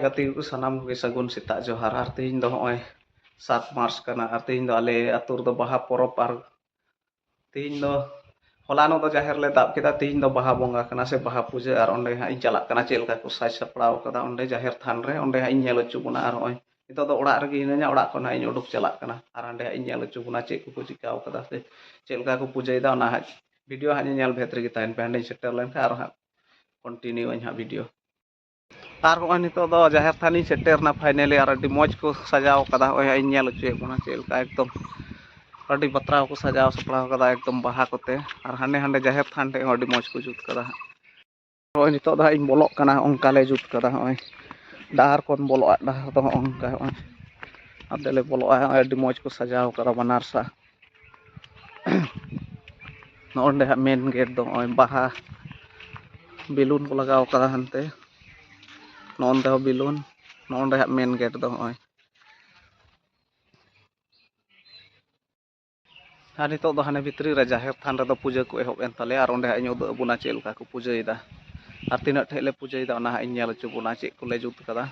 गाती को सानाम को सगुन सेता जोहार और तेज दो होय 7 मार्च कना और तेज दो आले आतुर दो बाहा परब और तेज दो हलानो दो जाहिर ले दाब केदा तेज दो बाहा बोंगा कना से बाहा पूजा और ओंडे हा इन चलाक कना चेलका को साज सपड़ाव कदा ओंडे जाहिर थान रे ओंडे हा इन नेल अचु बुना और होय नितो दो ओड़ा रगे हिनाया ओड़ा खना इन उडुक चलाक कना और अंडे इन नेल अचु बुना चे को चिकाव कदा से चेलका को पूजा दा ना वीडियो हा नेल भेतरे गे ताइन पे हंडे सेटर लेन और हा कंटिन्यू इन हा वीडियो तार को नितो दो जाहिर थानी सेटर ना फाइनली और अडी मौज को सजाव कदा होय इन नेल अचु बुना चेलका एकदम अडी बतराव को सजाव सपड़ाव कदा एकदम बाहा कोते और हांडे हांडे जाहिर थान टे अडी मौज को जुत कदा होय नितो दा इन बोलोक कना ओंका ले जुत कदा होय डाहर कोन बोलो डाहर दो ओंका होय अदले बोलो अडी मौज को सजाव कदा बनारसा नोंडे हा मेन गेट दो होय बाहा बेलून को लगाव कदा हनते नोंडे हो बेलून नोंडे हा मेन गेट दो होय और नितो दो हाने भितरी रे जाहिर थान रे दो पूजा को एहोब एन तले और ओंडे हा इन उदु बुना चेलका को पूजायदा और तीना ठेले पूजायदा ओना हा इन नेल अचु बुना चे को ले जुत कदा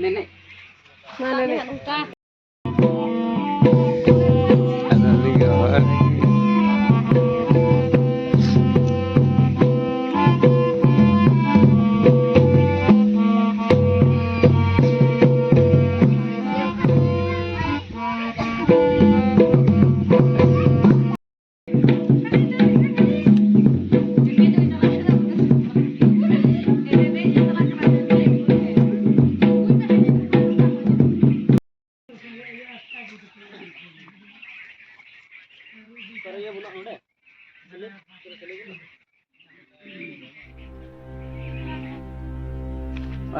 nenek mana nenek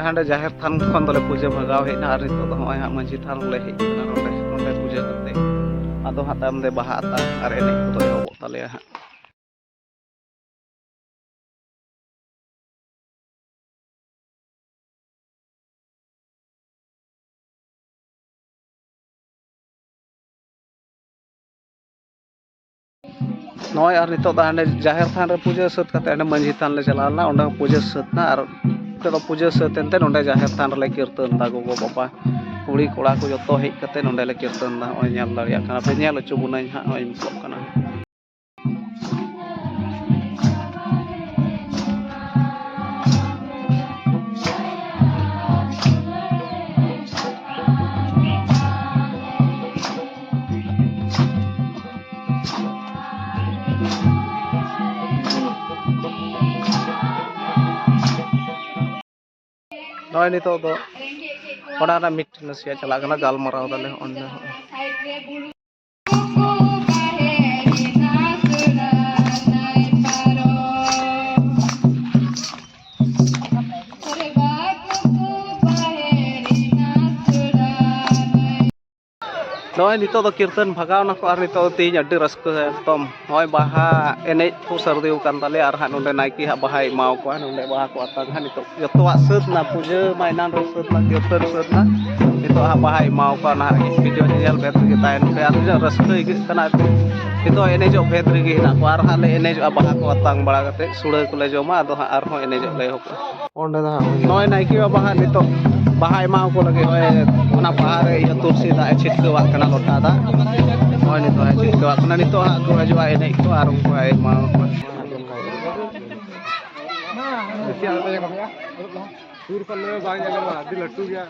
हांडे जाहिर थान खन दले पूजा भगाव हेना और नितो दो होय हा मंजी थान ले हे कना नोंडे पूजा करते आदो हा ताम दे बाहा आता और एने को दो एहोब तले हा नॉय और नितो दा हांडे जाहिर थान रे पूजा सत कते हांडे मंजी थान ले चलालना ओंडे पूजा सतना और तो पूजा सतेनते नोंडे जाहिर थान रे कीर्तन दा गोगो बाबा कुड़ी कोड़ा को जतो हेज कते नोंडे ले कीर्तन दा होय नेल दाड़िया कना पे नेल अचु बुनाई हा होय बोलोक कना नॉय नितो दो ओड़ा ना मिट नसिया चला कना गालमराव दले ओंडे नॉय नितो दो कीर्तन भगाव ना को और नितो तीन अड्डी रस्क एकदम नॉय बाहा एने को सर्दिव कान तले और हा नोंडे नाइकी हा बाहा इमाव को नोंडे बाहा को आता हा नितो जतोवा सत ना पूजा माइनान रे सत ना कीर्तन सत ना नितो हा बाहा इमाव को ना वीडियो नेल भेत गे ताइन पे आदो रस्क गे कना नितो एने जो भेत रे गे ना को और हा ले एने जो बाहा को अतांग बड़ा कते सुड़ा को ले जोमा आदो हा और हो एने जो ले हो ओंडे दा नॉय नाइकी बाहा नितो बाहा इमाव को लगे होय ओना बाहा रे या तुलसी दा छिटकवा कना लोटा दा होय नितो है छिटकवा कना नितो हा को हजवा एने को और उनको है इमाव को देखिए आता है भैया दूर पर ले बाग जगह में आदि लट्टू गया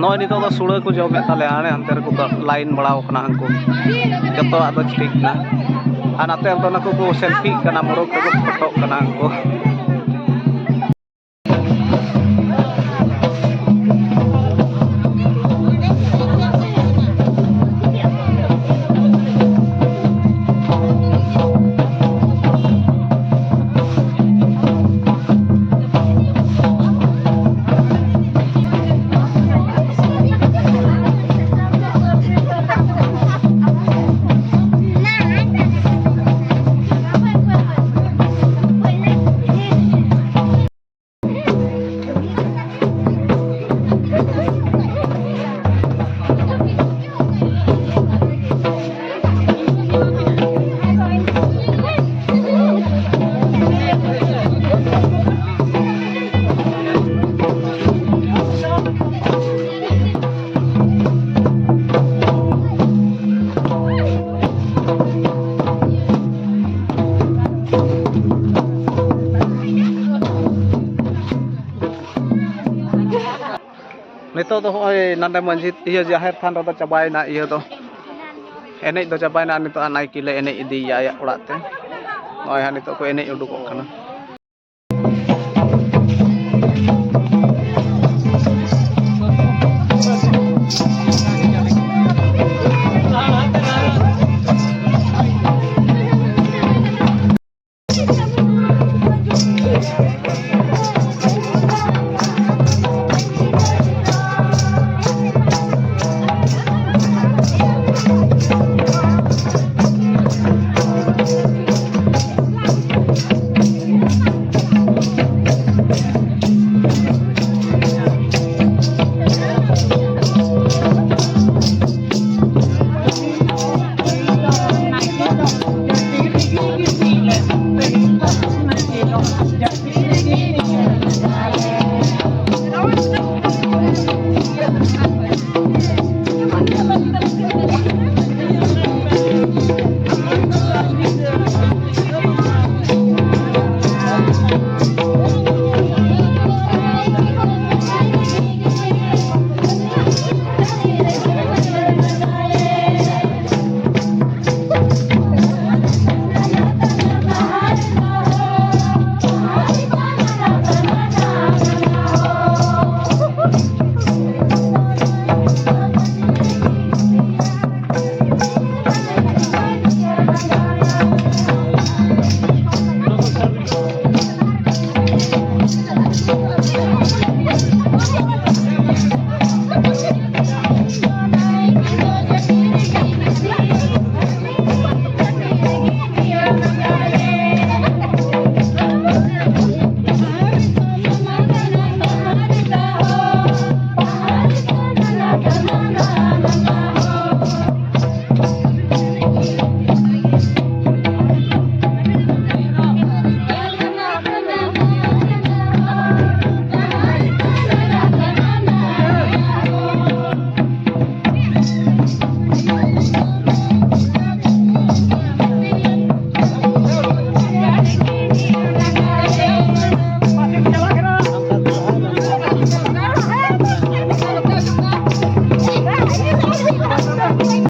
Noi nito do sura ko jom tale ane anter ko line baraw kana angko joto ado stick na anate to na ko selfie kana murok ko foto kana angko Nito do hoy nande manjit iya jahir than do cabaina iya do. Enej do cabaina nito anai kile enej idi ya ya urat te. Noy han nito ko enej udukok kana.